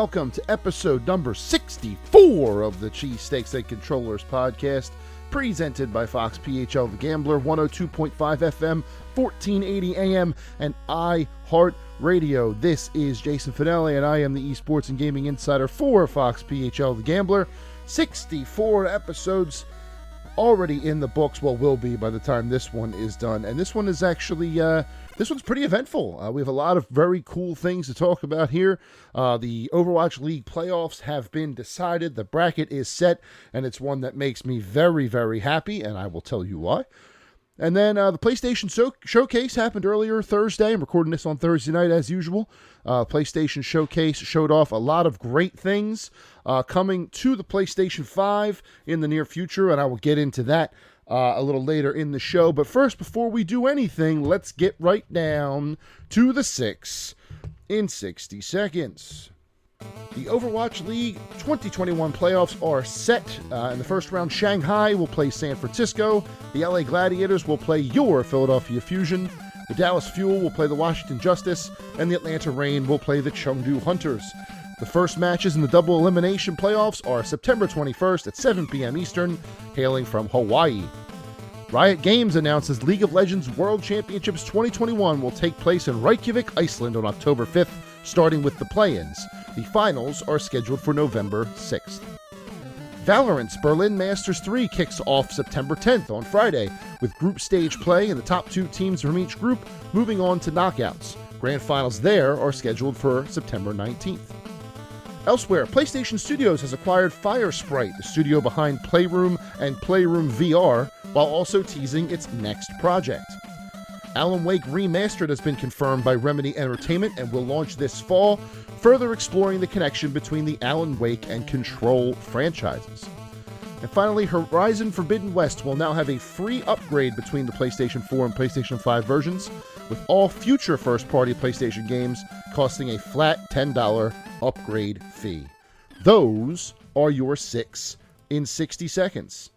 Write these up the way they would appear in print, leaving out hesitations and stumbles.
welcome to episode number 64 of the Cheesesteaks and Controllers podcast, presented by Fox PHL The Gambler, 102.5 FM, 1480 AM, and iHeartRadio. This is Jason Finelli, and I am the esports and gaming insider for Fox PHL The Gambler. 64 episodes already in the books, well, will be by the time this one is done. And this one is actually, this one's pretty eventful. We have a lot of very cool things to talk about here. The Overwatch League playoffs have been decided. The bracket is set, and it's one that makes me very, very happy, and I will tell you why. And then the PlayStation Showcase happened earlier Thursday. I'm recording this on Thursday night as usual. PlayStation Showcase showed off a lot of great things coming to the PlayStation 5 in the near future, and I will get into that a little later in the show. But first, before we do anything, let's get right down to the 6 in 60 seconds. The Overwatch League 2021 playoffs are set. In the first round, Shanghai will play San Francisco. The LA Gladiators will play your Philadelphia Fusion. The Dallas Fuel will play the Washington Justice. And the Atlanta Reign will play the Chengdu Hunters. The first matches in the double elimination playoffs are September 21st at 7 p.m. Eastern, hailing from Hawaii. Riot Games announces League of Legends World Championships 2021 will take place in Reykjavik, Iceland on October 5th, starting with the play-ins. The finals are scheduled for November 6th. Valorant's Berlin Masters 3 kicks off September 10th on Friday, with group stage play and the top 2 teams from each group moving on to knockouts. Grand finals there are scheduled for September 19th. Elsewhere, PlayStation Studios has acquired Firesprite, the studio behind Playroom and Playroom VR, while also teasing its next project. Alan Wake Remastered has been confirmed by Remedy Entertainment and will launch this fall, further exploring the connection between the Alan Wake and Control franchises. And finally, Horizon Forbidden West will now have a free upgrade between the PlayStation 4 and PlayStation 5 versions, with all future first-party PlayStation games costing a flat $10 upgrade fee. Those are your 6 in 60 seconds.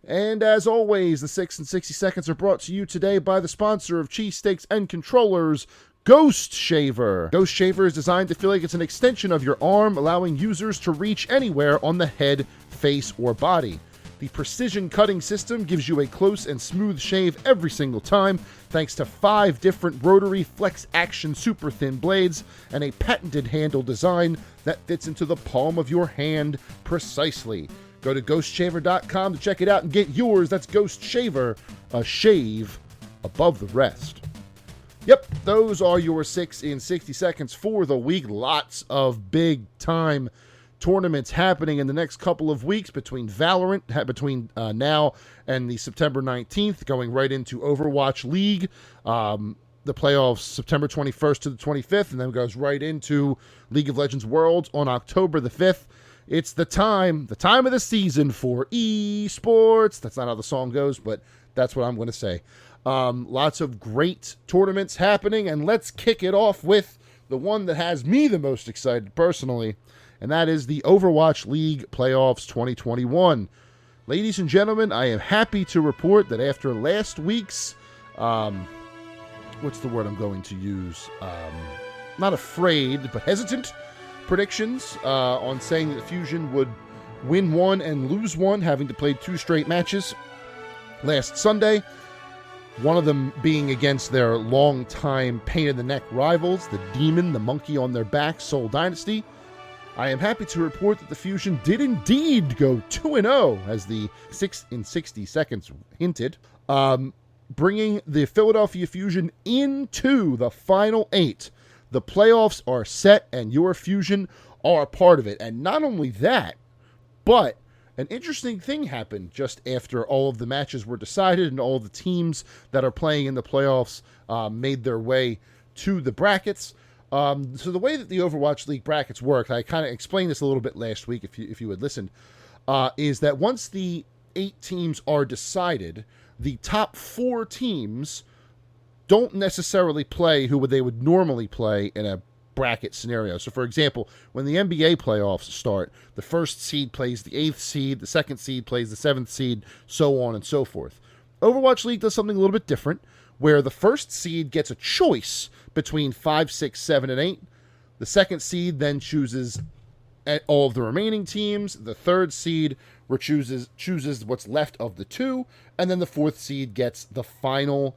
And as always, the 6 in 60 seconds are brought to you today by the sponsor of Cheesesteaks and Controllers, Ghost Shaver. Ghost Shaver is designed to feel like it's an extension of your arm, allowing users to reach anywhere on the head, face, or body. The precision cutting system gives you a close and smooth shave every single time, thanks to 5 different rotary flex action super thin blades and a patented handle design that fits into the palm of your hand precisely. Go to ghostshaver.com to check it out and get yours. That's Ghost Shaver, a shave above the rest. Yep, those are your 6 in 60 seconds for the week. Lots of big time tournaments happening in the next couple of weeks between now and the September 19th, going right into Overwatch League. The playoffs September 21st to the 25th, and then goes right into League of Legends Worlds on October the 5th. It's the time of the season for esports. That's not how the song goes, but that's what I'm going to say. Lots of great tournaments happening, and let's kick it off with the one that has me the most excited personally, and that is the Overwatch League Playoffs 2021. Ladies and gentlemen, I am happy to report that after last week's, what's the word I'm going to use? Not afraid, but hesitant predictions on saying that the Fusion would win one and lose one, having to play 2 straight matches last Sunday. One of them being against their longtime pain-in-the-neck rivals, the Demon, the monkey on their back, Seoul Dynasty. I am happy to report that the Fusion did indeed go 2-0, as the 6 in 60 seconds hinted, bringing the Philadelphia Fusion into the Final 8. The playoffs are set, and your Fusion are a part of it. And not only that, but an interesting thing happened just after all of the matches were decided and all the teams that are playing in the playoffs made their way to the brackets. So the way that the Overwatch League brackets work, I kind of explained this a little bit last week if you had listened, is that once the 8 teams are decided, the top 4 teams don't necessarily play who they would normally play in a bracket scenario. So, for example, when the NBA playoffs start, the first seed plays the 8th seed, the second seed plays the 7th seed, so on and so forth. Overwatch League does something a little bit different, where the first seed gets a choice between 5, 6, 7, and 8. The second seed then chooses all of the remaining teams. The third seed chooses what's left of the two, and then the fourth seed gets the final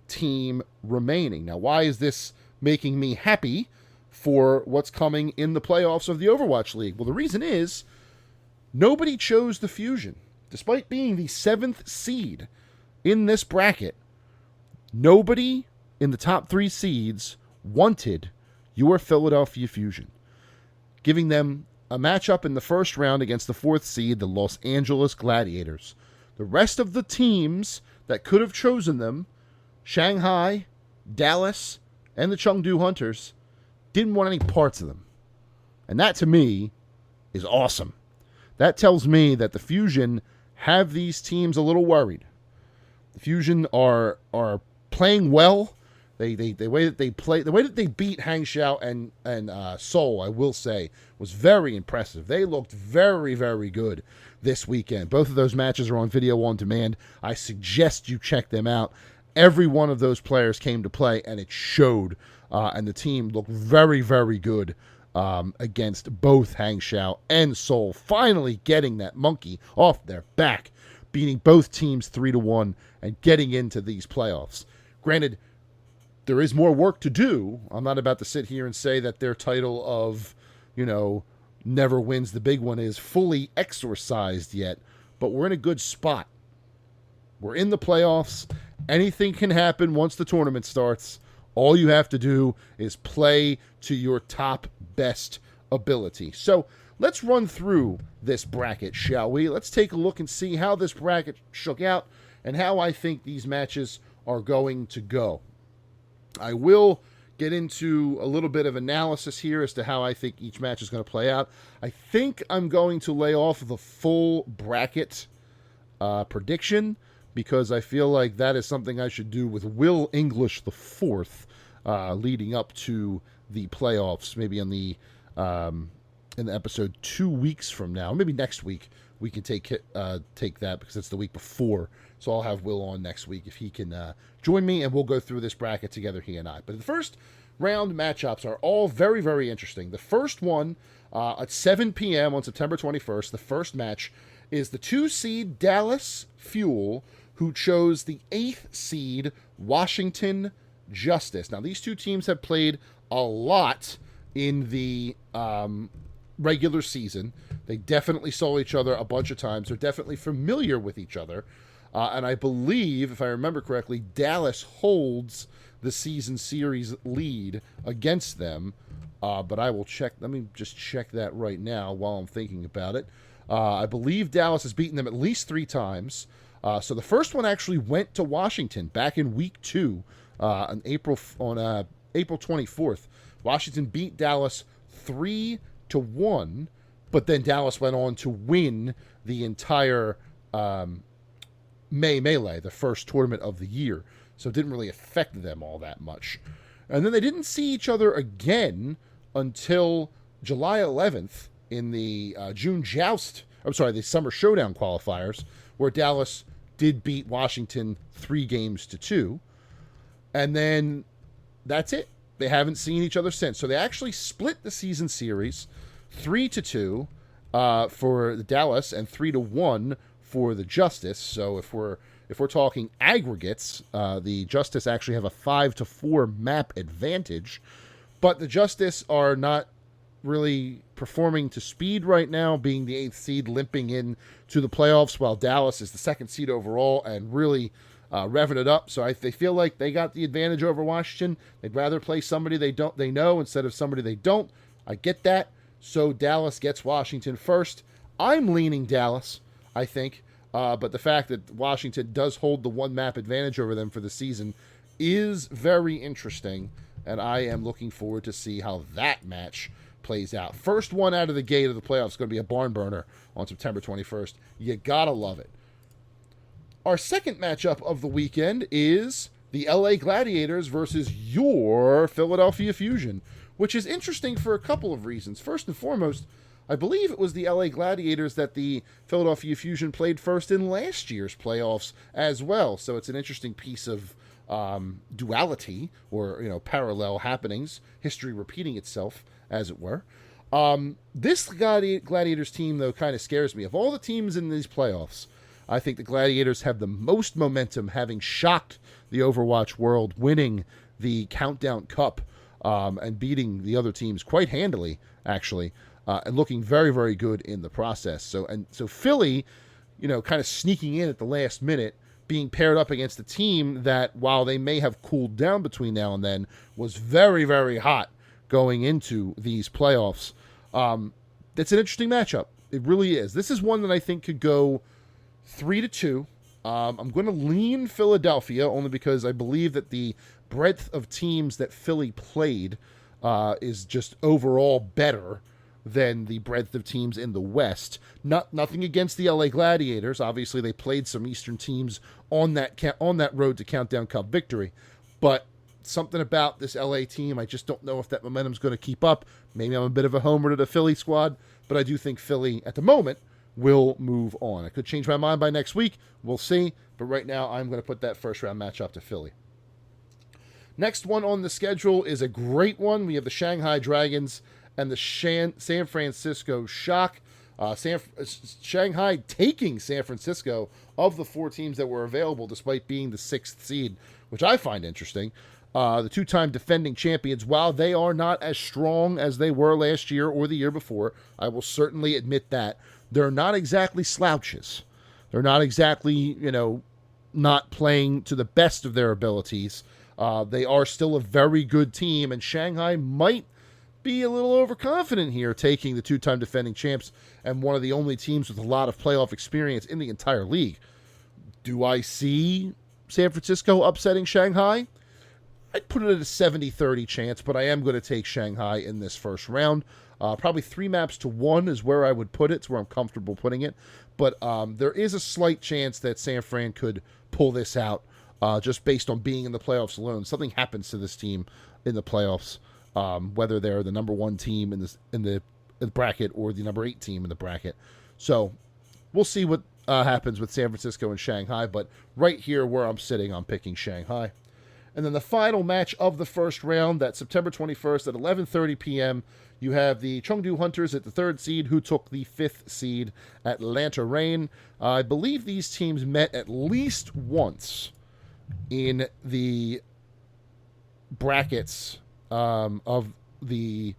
team remaining. Now, why is this making me happy for what's coming in the playoffs of the Overwatch League? Well, the reason is nobody chose the Fusion. Despite being the 7th seed in this bracket, nobody in the top 3 seeds wanted your Philadelphia Fusion, giving them a matchup in the first round against the 4th seed, the Los Angeles Gladiators. The rest of the teams that could have chosen them, Shanghai, Dallas, and the Chengdu Hunters, didn't want any parts of them. And that, to me, is awesome. That tells me that the Fusion have these teams a little worried. The Fusion are playing well. The way that they play, the way that they beat Hangzhou and Seoul, I will say, was very impressive. They looked very, very good this weekend. Both of those matches are on video on demand. I suggest you check them out. Every one of those players came to play, and it showed. And the team looked very, very good against both Hangzhou and Seoul, finally getting that monkey off their back, beating both teams 3-1 and getting into these playoffs. Granted, there is more work to do. I'm not about to sit here and say that their title of, never wins the big one is fully exorcised yet, but we're in a good spot. We're in the playoffs. Anything can happen once the tournament starts. All you have to do is play to your top best ability. So let's run through this bracket, shall we? Let's take a look and see how this bracket shook out and how I think these matches are going to go. I will get into a little bit of analysis here as to how I think each match is going to play out. I think I'm going to lay off the full bracket prediction, because I feel like that is something I should do with Will English the Fourth, leading up to the playoffs, maybe in the episode 2 weeks from now, maybe next week we can take that, because it's the week before. So I'll have Will on next week if he can join me, and we'll go through this bracket together, he and I. But the first round matchups are all very, very interesting. The first one at 7 p.m. on September 21st, the first match is the 2 seed Dallas Fuel, who chose the 8th seed Washington Justice. Now, these two teams have played a lot in the regular season. They definitely saw each other a bunch of times. They're definitely familiar with each other. And I believe, if I remember correctly, Dallas holds the season series lead against them. But I will check. Let me just check that right now while I'm thinking about it. I believe Dallas has beaten them at least 3 times. So the first one actually went to Washington back in week 2 on April 24th. Washington beat Dallas 3-1, but then Dallas went on to win the entire May Melee, the first tournament of the year. So it didn't really affect them all that much. And then they didn't see each other again until July 11th in the the Summer Showdown qualifiers, where Dallas did beat Washington 3-2. And then that's it. They haven't seen each other since. So they actually split the season series 3-2 for the Dallas and 3-1 for the Justice. So if we're talking aggregates, the Justice actually have a 5-4 map advantage, but the Justice are not really performing to speed right now, being the 8th seed, limping in to the playoffs, while Dallas is the 2nd seed overall and really revving it up. So they feel like they got the advantage over Washington. They'd rather play somebody they know instead of somebody they don't. I get that. So Dallas gets Washington first. I'm leaning Dallas, I think. But the fact that Washington does hold the 1 map advantage over them for the season is very interesting, and I am looking forward to see how that match plays out. First one out of the gate of the playoffs is going to be a barn burner on September 21st. You gotta love it. Our second matchup of the weekend is the LA Gladiators versus your Philadelphia Fusion, which is interesting for a couple of reasons. First and foremost, I believe it was the LA Gladiators that the Philadelphia Fusion played first in last year's playoffs as well. So it's an interesting piece of duality or parallel happenings, history repeating itself, as it were. This Gladiators team, though, kind of scares me. Of all the teams in these playoffs, I think the Gladiators have the most momentum, having shocked the Overwatch world, winning the Countdown Cup and beating the other teams quite handily, actually, and looking very, very good in the process. So Philly, kind of sneaking in at the last minute, being paired up against a team that, while they may have cooled down between now and then, was very, very hot going into these playoffs. It's an interesting matchup. It really is. This is one that I think could go 3-2. I'm going to lean Philadelphia only because I believe that the breadth of teams that Philly played is just overall better than the breadth of teams in the West. Nothing against the LA Gladiators. Obviously, they played some Eastern teams on that road to Countdown Cup victory, but something about this LA team, I just don't know if that momentum's going to keep up. Maybe I'm a bit of a homer to the Philly squad, but I do think Philly, at the moment, will move on. I could change my mind by next week. We'll see. But right now, I'm going to put that first-round matchup to Philly. Next one on the schedule is a great one. We have the Shanghai Dragons and the San Francisco Shock. Shanghai taking San Francisco of the 4 teams that were available, despite being the 6th seed, which I find interesting. The 2-time defending champions, while they are not as strong as they were last year or the year before, I will certainly admit that, they're not exactly slouches. They're not exactly, not playing to the best of their abilities. They are still a very good team, and Shanghai might be a little overconfident here, taking the 2-time defending champs and one of the only teams with a lot of playoff experience in the entire league. Do I see San Francisco upsetting Shanghai? I'd put it at a 70-30 chance, but I am going to take Shanghai in this first round. Probably 3-1 is where I would put it. It's where I'm comfortable putting it. But there is a slight chance that San Fran could pull this out just based on being in the playoffs alone. Something happens to this team in the playoffs, whether they're the number 1 team in the bracket or the number 8 team in the bracket. So we'll see what happens with San Francisco and Shanghai. But right here where I'm sitting, I'm picking Shanghai. And then the final match of the first round, that September 21st at 11:30 p.m., you have the Chengdu Hunters at the 3rd seed, who took the 5th seed, Atlanta Reign. I believe these teams met at least once in the brackets of the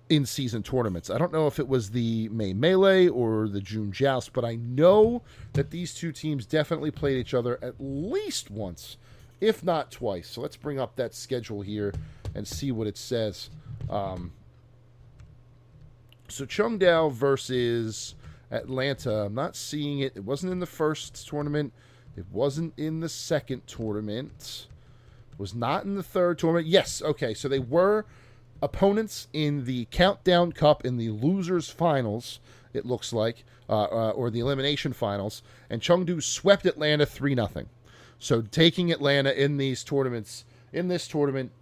in-season tournaments. I don't know if it was the May Melee or the June Joust, but I know that these two teams definitely played each other at least once, if not twice. So let's bring up that schedule here and see what it says. So Chengdu versus Atlanta. I'm not seeing it. It wasn't in the first tournament. It wasn't in the second tournament. It was not in the third tournament. Yes, okay. So they were opponents in the Countdown Cup in the losers finals, it looks like, or the elimination finals, and Chengdu swept Atlanta 3-0. So taking Atlanta in this tournament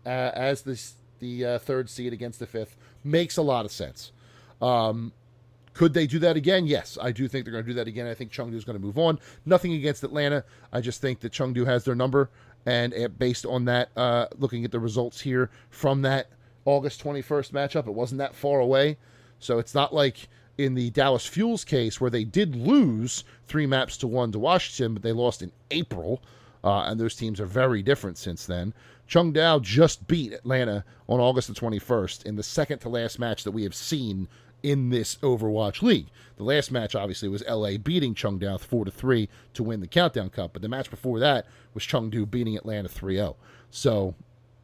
as the 3rd seed against the 5th makes a lot of sense. Could they do that again? Yes, I do think they're going to do that again. I think Chengdu is going to move on. Nothing against Atlanta. I just think that Chengdu has their number, and based on that, looking at the results here from that August 21st matchup, it wasn't that far away. So it's not like in the Dallas Fuels case where they did lose 3-1 to Washington, but they lost in April, and those teams are very different since then. Chengdu just beat Atlanta on August the 21st in the second-to-last match that we have seen in this Overwatch League. The last match, obviously, was LA beating Chengdu 4-3 to win the Countdown Cup, but the match before that was Chengdu beating Atlanta 3-0. So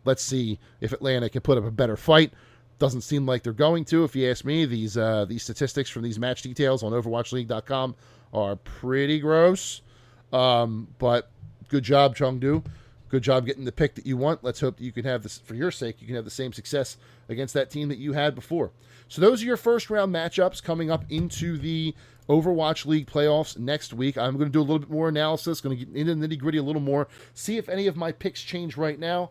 let's see if Atlanta can put up a better fight. Doesn't seem like they're going to, if you ask me. These statistics from these match details on OverwatchLeague.com are pretty gross. But good job, Chengdu. Good job getting the pick that you want. Let's hope that you can have this, for your sake, you can have the same success against that team that you had before. So those are your first round matchups coming up into the Overwatch League playoffs next week. I'm going to do a little bit more analysis, going to get into the nitty-gritty a little more, see if any of my picks change right now.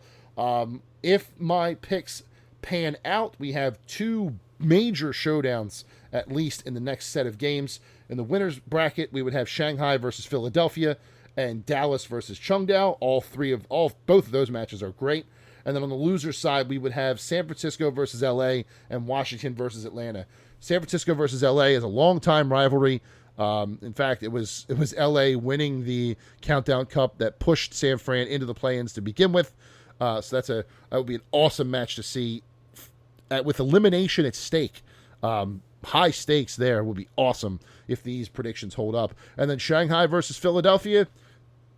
If my picks pan out, we have 2 major showdowns, at least in the next set of games. In the winners bracket, we would have Shanghai versus Philadelphia, and Dallas versus Chengdu. Both of those matches are great. And then on the loser side, we would have San Francisco versus LA and Washington versus Atlanta. San Francisco versus LA is a long-time rivalry. In fact, it was LA winning the Countdown Cup that pushed San Fran into the play-ins to begin with. So that would be an awesome match to see with elimination at stake. High stakes there would be awesome if these predictions hold up. And then Shanghai versus Philadelphia,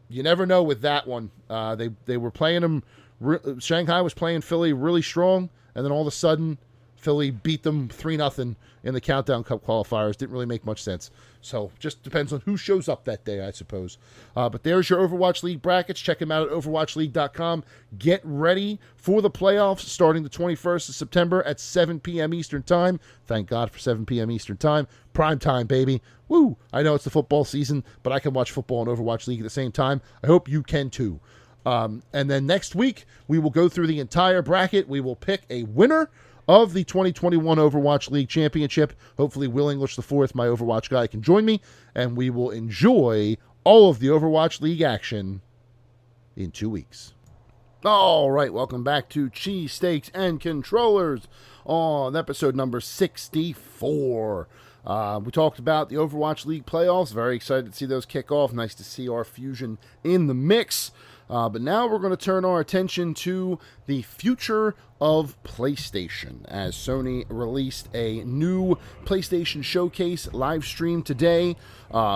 you never know with that one. They were playing them. Shanghai was playing Philly really strong, and then all of a sudden, Philly beat them 3-0 in the Countdown Cup qualifiers. Didn't really make much sense. So just depends on who shows up that day, I suppose. But there's your Overwatch League brackets. Check them out at overwatchleague.com. Get ready for the playoffs starting the 21st of September at 7 p.m. Eastern Time. Thank God for 7 p.m. Eastern Time. Prime time, baby. Woo! I know it's the football season, but I can watch football and Overwatch League at the same time. I hope you can too. And then next week, we will go through the entire bracket. We will pick a winner of the 2021 Overwatch League Championship. Hopefully Will English IV, my Overwatch guy, can join me, and we will enjoy all of the Overwatch League action in 2 weeks. All right, welcome back to Cheesesteaks and Controllers on episode number 64. We talked about the Overwatch League playoffs. Very excited to see those kick off. Nice to see our fusion in the mix. But now we're going to turn our attention to the future of PlayStation, as Sony released a new PlayStation Showcase live stream today,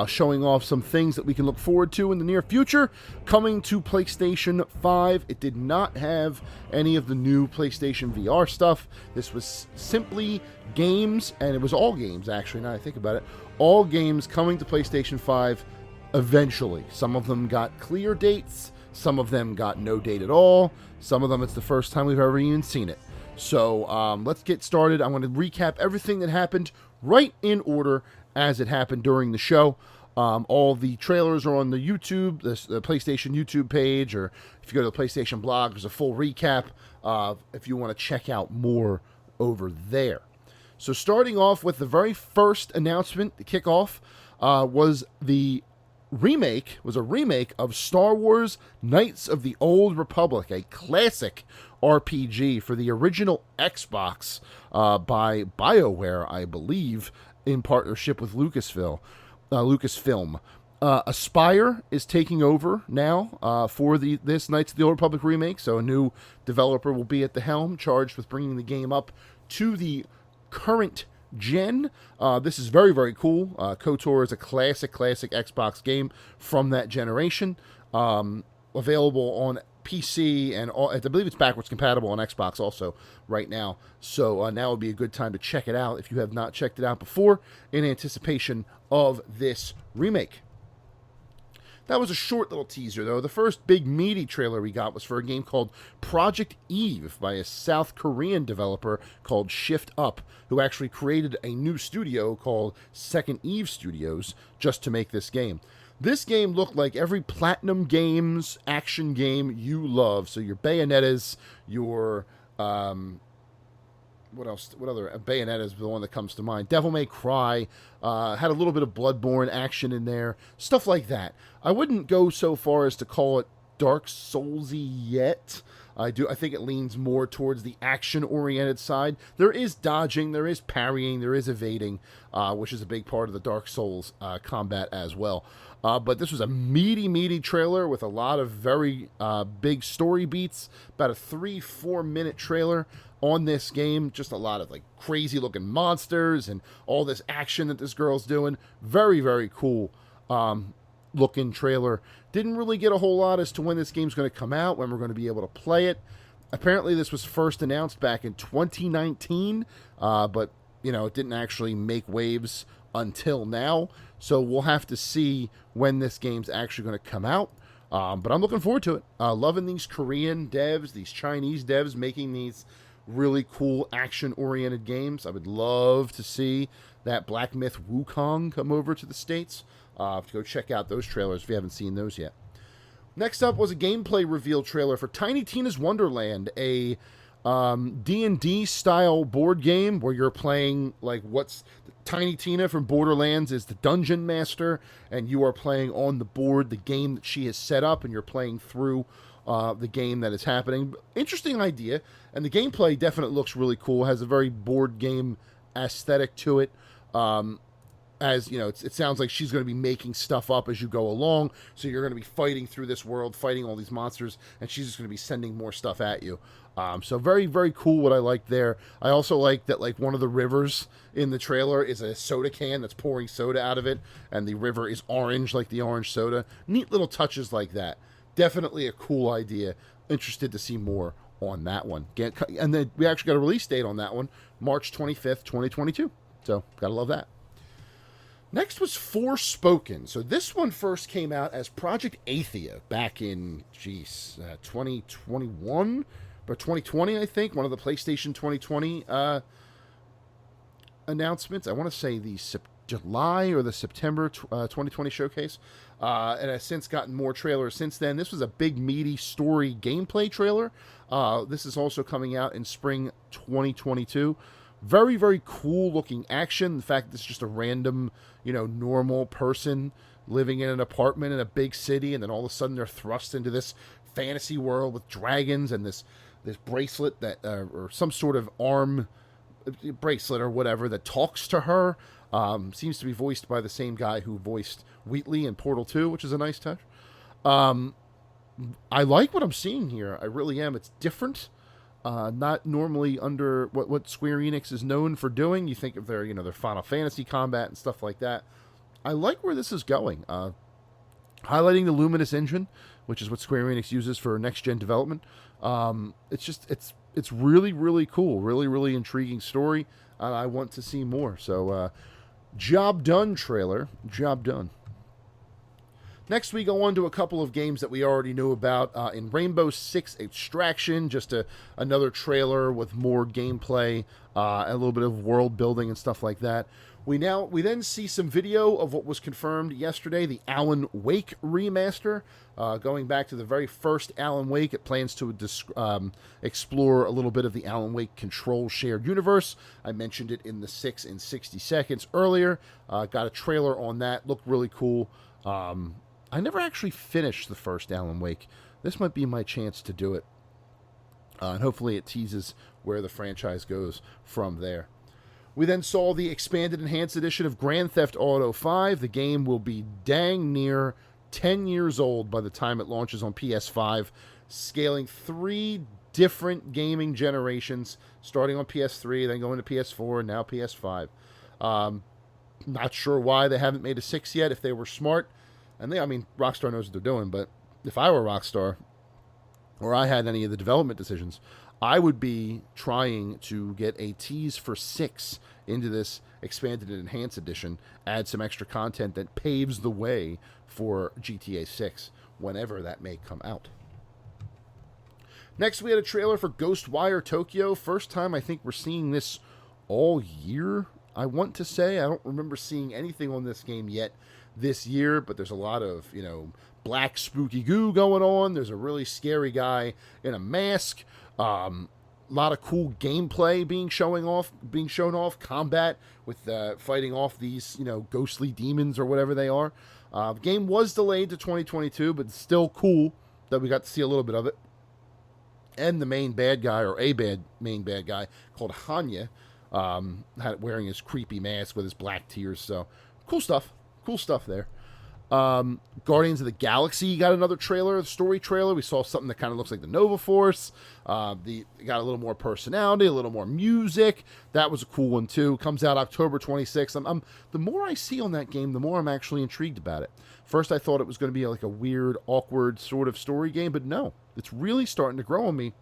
showing off some things that we can look forward to in the near future. Coming to PlayStation 5, it did not have any of the new PlayStation VR stuff. This was simply games, and it was all games, actually, now I think about it. All games coming to PlayStation 5 eventually. Some of them got clear dates. Some of them got no date at all. Some of them, it's the first time we've ever even seen it. So let's get started. I'm going to recap everything that happened right in order as it happened during the show. All the trailers are on the YouTube, the PlayStation YouTube page, or if you go to the PlayStation blog, there's a full recap if you want to check out more over there. So starting off with the very first announcement, the kickoff, was a remake of Star Wars Knights of the Old Republic, a classic RPG for the original Xbox by BioWare, I believe, in partnership with Lucasfilm. Aspyr is taking over now for this Knights of the Old Republic remake, so a new developer will be at the helm, charged with bringing the game up to the current gen. This is very, very cool. KOTOR is a classic Xbox game from that generation. Available on PC, and I believe it's backwards compatible on Xbox also right now. So now would be a good time to check it out if you have not checked it out before, in anticipation of this remake. That was a short little teaser, though. The first big meaty trailer we got was for a game called Project Eve by a South Korean developer called Shift Up, who actually created a new studio called Second Eve Studios just to make this game. This game looked like every Platinum Games action game you love. So your Bayonettas, your... what else? What other? Bayonetta is the one that comes to mind. Devil May Cry had a little bit of Bloodborne action in there, stuff like that. I wouldn't go so far as to call it Dark Soulsy yet. I think it leans more towards the action-oriented side. There is dodging, there is parrying, there is evading, which is a big part of the Dark Souls combat as well. But this was a meaty trailer with a lot of very big story beats. About a 3-4 minute trailer on this game. Just a lot of like crazy looking monsters and all this action that this girl's doing. Very, very cool looking trailer. Didn't really get a whole lot as to when this game's going to come out, when we're going to be able to play it. Apparently this was first announced back in 2019, but it didn't actually make waves until now. So we'll have to see when this game's actually going to come out. But I'm looking forward to it. Loving these Korean devs, these Chinese devs making these really cool action-oriented games. I would love to see that Black Myth Wukong come over to the States. To go check out those trailers if you haven't seen those yet. Next up was a gameplay reveal trailer for Tiny Tina's Wonderland, a D&D style board game where you're playing like what's Tiny Tina from Borderlands is the dungeon master, and you are playing on the board the game that she has set up, and you're playing through the game that is happening. Interesting idea, and the gameplay definitely looks really cool. Has a very board game aesthetic to it. As you know, it sounds like she's going to be making stuff up as you go along. So you're going to be fighting through this world, fighting all these monsters, and she's just going to be sending more stuff at you. So very, very cool what I like there. I also like that like one of the rivers in the trailer is a soda can that's pouring soda out of it, and the river is orange like the orange soda. Neat little touches like that. Definitely a cool idea. Interested to see more on that one. And then we actually got a release date on that one, March 25th, 2022. So gotta love that. Next was Forspoken. So this one first came out as Project Athia back in, 2021 or 2020, I think. One of the PlayStation 2020 announcements. I want to say the July or the September 2020 showcase. And has since gotten more trailers since then. This was a big, meaty story gameplay trailer. This is also coming out in spring 2022. Very, very cool looking action. The fact that it's just a random, normal person living in an apartment in a big city, and then all of a sudden they're thrust into this fantasy world with dragons and this bracelet that, or some sort of arm bracelet or whatever that talks to her. Seems to be voiced by the same guy who voiced Wheatley in Portal 2, which is a nice touch. I like what I'm seeing here. I really am. It's different. Not normally under what Square Enix is known for doing. You think of their Final Fantasy combat and stuff like that. I like where this is going. Highlighting the Luminous engine, which is what Square Enix uses for next-gen development. It's really, really cool. Really, really intriguing story. I want to see more. So, job done trailer. Job done. Next, we go on to a couple of games that we already knew about. In Rainbow Six Extraction, just another trailer with more gameplay, a little bit of world building and stuff like that. We then see some video of what was confirmed yesterday, the Alan Wake remaster. Going back to the very first Alan Wake, it plans to explore a little bit of the Alan Wake Control shared universe. I mentioned it in the 6 in 60 seconds earlier. Got a trailer on that. Looked really cool. I never actually finished the first Alan Wake. This might be my chance to do it. And hopefully it teases where the franchise goes from there. We then saw the expanded enhanced edition of Grand Theft Auto 5. The game will be dang near 10 years old by the time it launches on PS5, scaling 3 different gaming generations, starting on PS3, then going to PS4, and now PS5. Not sure why they haven't made a 6 yet, if they were smart. And Rockstar knows what they're doing, but if I were Rockstar, or I had any of the development decisions, I would be trying to get a tease for 6 into this expanded and enhanced edition, add some extra content that paves the way for GTA 6, whenever that may come out. Next, we had a trailer for Ghostwire Tokyo. First time I think we're seeing this all year, I want to say. I don't remember seeing anything on this game yet this year, but there's a lot of, black spooky goo going on. There's a really scary guy in a mask. A lot of cool gameplay being shown off. Combat with fighting off these, ghostly demons or whatever they are. The game was delayed to 2022, but it's still cool that we got to see a little bit of it. And the main bad guy, or main bad guy, called Hanya, wearing his creepy mask with his black tears. So, cool stuff. Cool stuff there. Guardians of the Galaxy got another trailer, story trailer. We saw something that kind of looks like the Nova Force. Got a little more personality, a little more music. That was a cool one too. Comes out October 26th. The more I see on that game, the more I'm actually intrigued about it. First, I thought it was going to be like a weird, awkward sort of story game, but no, it's really starting to grow on me.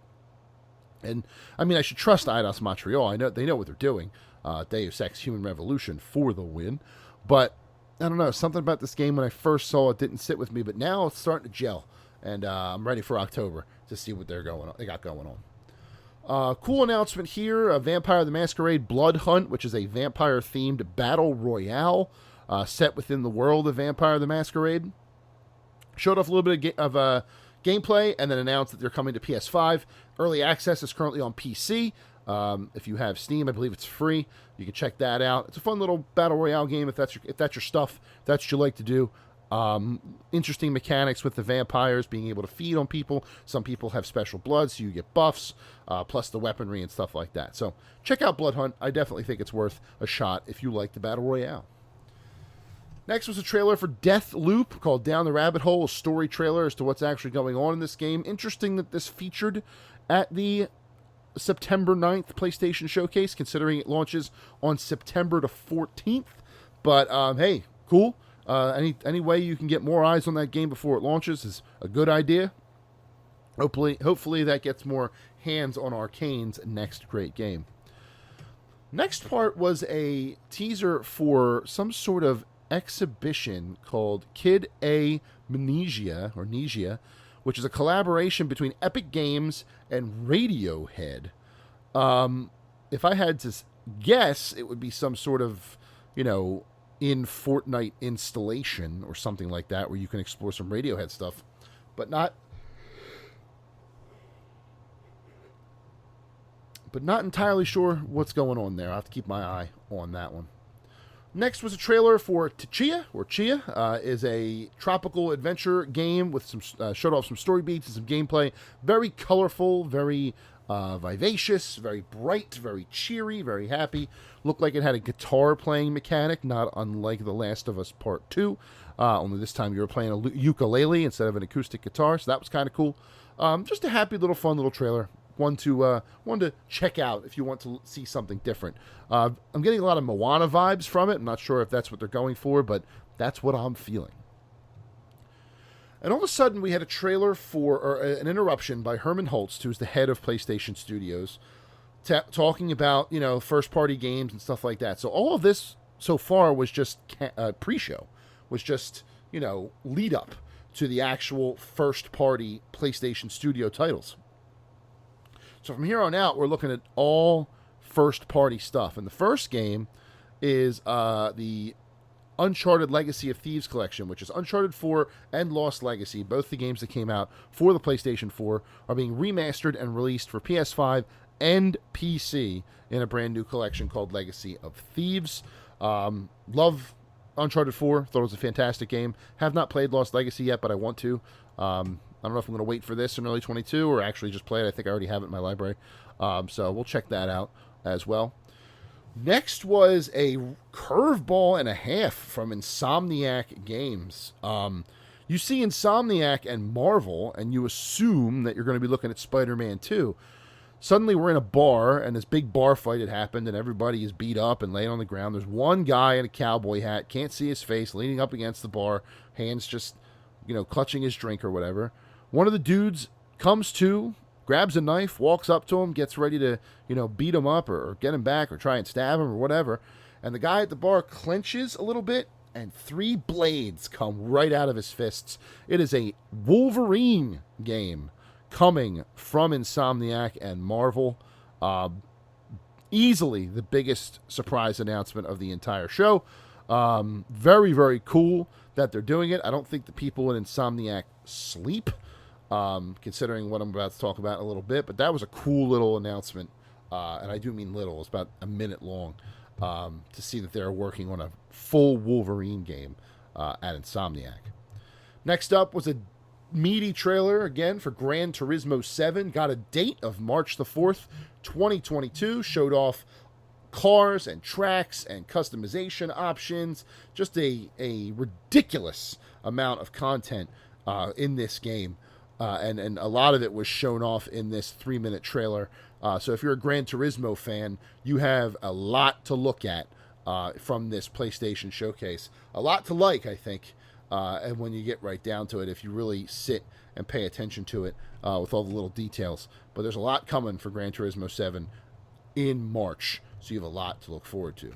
And I should trust Eidos Montreal. I know they know what they're doing. Deus Ex: Human Revolution for the win, but I don't know, something about this game when I first saw it didn't sit with me, but now it's starting to gel, and I'm ready for October to see what they got going on. Cool announcement here, Vampire the Masquerade Blood Hunt, which is a vampire-themed battle royale set within the world of Vampire the Masquerade. Showed off a little bit of gameplay and then announced that they're coming to PS5. Early access is currently on PC. If you have Steam, I believe it's free. You can check that out. It's a fun little battle royale game if that's your stuff. If that's what you like to do. Interesting mechanics with the vampires being able to feed on people. Some people have special blood, so you get buffs, plus the weaponry and stuff like that. So check out Blood Hunt. I definitely think it's worth a shot if you like the battle royale. Next was a trailer for Death Loop called Down the Rabbit Hole, a story trailer as to what's actually going on in this game. Interesting that this featured at the September 9th PlayStation Showcase, considering it launches on September the 14th. But, hey, cool. Any way you can get more eyes on that game before it launches is a good idea. Hopefully that gets more hands on Arcane's next great game. Next part was a teaser for some sort of exhibition called Kid A Mnesia, which is a collaboration between Epic Games and Radiohead. If I had to guess, it would be some sort of, in Fortnite installation or something like that where you can explore some Radiohead stuff, but not entirely sure what's going on there. I'll have to keep my eye on that one. Next was a trailer for Chia is a tropical adventure game with some showed off some story beats and some gameplay. Very colorful, very vivacious, very bright, very cheery, very happy. Looked like it had a guitar playing mechanic, not unlike The Last of Us Part 2. Only this time you were playing a ukulele instead of an acoustic guitar, so that was kind of cool. Just a happy little fun little trailer. One to check out if you want to see something different. I'm getting a lot of Moana vibes from it. I'm not sure if that's what they're going for, but that's what I'm feeling. And all of a sudden, we had a trailer for an interruption by Herman Holtz, who's the head of PlayStation Studios, talking about first-party games and stuff like that. So all of this so far was just pre-show, was just lead up to the actual first-party PlayStation Studio titles. So from here on out, we're looking at all first-party stuff. And the first game is the Uncharted Legacy of Thieves collection, which is Uncharted 4 and Lost Legacy. Both the games that came out for the PlayStation 4 are being remastered and released for PS5 and PC in a brand new collection called Legacy of Thieves. Love Uncharted 4. Thought it was a fantastic game. Have not played Lost Legacy yet, but I want to. I don't know if I'm going to wait for this in early 22 or actually just play it. I think I already have it in my library. So we'll check that out as well. Next was a curveball and a half from Insomniac Games. You see Insomniac and Marvel, and you assume that you're going to be looking at Spider-Man 2. Suddenly we're in a bar, and this big bar fight had happened, and everybody is beat up and laying on the ground. There's one guy in a cowboy hat, can't see his face, leaning up against the bar, hands just, clutching his drink or whatever. One of the dudes comes to, grabs a knife, walks up to him, gets ready to, beat him up or get him back or try and stab him or whatever. And the guy at the bar clenches a little bit, and 3 blades come right out of his fists. It is a Wolverine game coming from Insomniac and Marvel. Easily the biggest surprise announcement of the entire show. Very, very cool that they're doing it. I don't think the people in Insomniac sleep. Considering what I'm about to talk about in a little bit, but that was a cool little announcement, and I do mean little. It's about a minute long, to see that they're working on a full Wolverine game at Insomniac. Next up was a meaty trailer again for Gran Turismo 7. Got a date of March the 4th, 2022. Showed off cars and tracks and customization options. Just a ridiculous amount of content in this game. And a lot of it was shown off in this 3-minute trailer. So if you're a Gran Turismo fan, you have a lot to look at from this PlayStation showcase. A lot to like, I think, and when you get right down to it, if you really sit and pay attention to it with all the little details. But there's a lot coming for Gran Turismo 7 in March, so you have a lot to look forward to.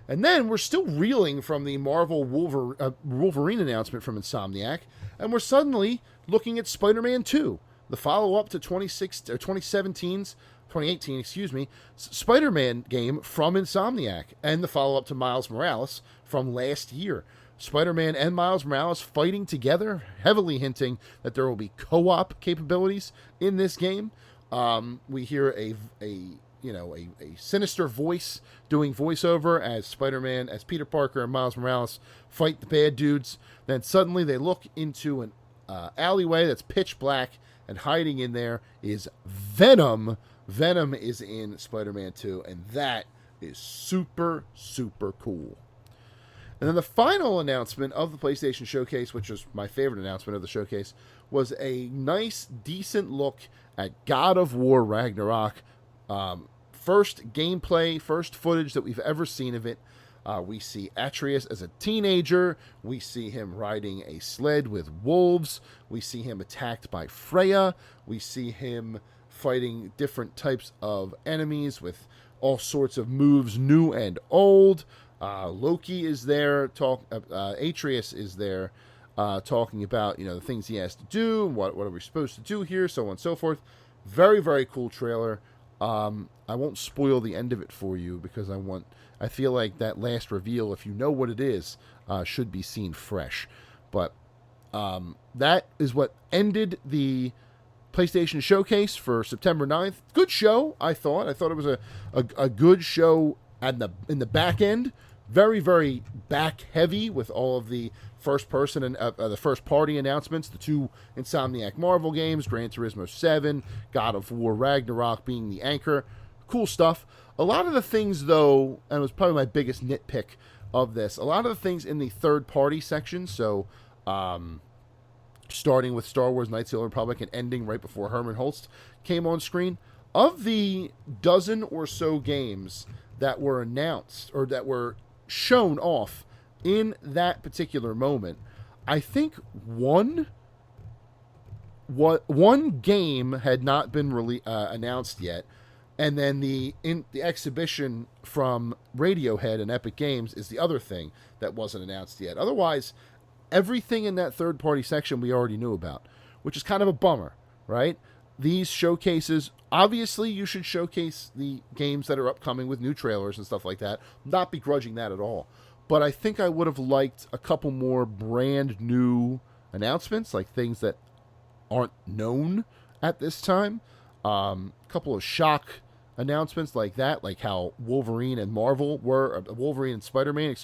And then we're still reeling from the Marvel Wolverine announcement from Insomniac, and we're suddenly looking at Spider-Man 2, the follow-up to 2017's 2018, excuse me, Spider-Man game from Insomniac, and the follow-up to Miles Morales from last year. Spider-Man and Miles Morales fighting together, heavily hinting that there will be co-op capabilities in this game. We hear a sinister voice doing voiceover as Spider-Man, as Peter Parker and Miles Morales fight the bad dudes. Then suddenly they look into an alleyway that's pitch black, and hiding in there is Venom. Venom is in Spider-Man 2, and that is super, super cool. And then the final announcement of the PlayStation Showcase, which was my favorite announcement of the showcase, was a nice, decent look at God of War Ragnarok. First gameplay, first footage that we've ever seen of it. We see Atreus as a teenager. We see him riding a sled with wolves. We see him attacked by Freya. We see him fighting different types of enemies with all sorts of moves, new and old. Loki is there. Atreus is there, talking about the things he has to do, what are we supposed to do here, so on and so forth. Very, very cool trailer. I won't spoil the end of it for you because I feel like that last reveal, if you know what it is, should be seen fresh. But that is what ended the PlayStation Showcase for September 9th. Good show, I thought. I thought it was a good show in the back end. Very, very back heavy with all of the first person and the first party announcements. The two Insomniac Marvel games, Gran Turismo 7, God of War Ragnarok being the anchor. Cool stuff. A lot of the things, though, and it was probably my biggest nitpick of this, a lot of the things in the third party section, so starting with Star Wars Knights of the Old Republic and ending right before Herman Holst came on screen, of the dozen or so games that were announced or that were shown off in that particular moment, I think one game had not been announced yet, and then the exhibition from Radiohead and Epic Games is the other thing that wasn't announced yet. Otherwise, everything in that third party section we already knew about, which is kind of a bummer, right? These showcases, obviously you should showcase the games that are upcoming with new trailers and stuff like that. Not begrudging that at all. But I think I would have liked a couple more brand new announcements, like things that aren't known at this time. A couple of shock announcements like that, like how Wolverine and Spider-Man,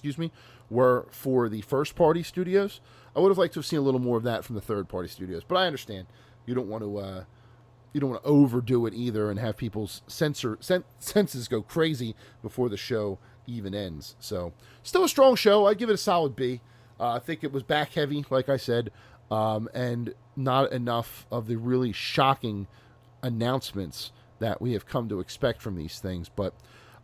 were for the first party studios. I would have liked to have seen a little more of that from the third party studios, but I understand you don't want to overdo it either and have people's senses go crazy before the show even ends. So, still a strong show. I'd give it a solid B. I think it was back heavy, like I said, and not enough of the really shocking announcements that we have come to expect from these things. But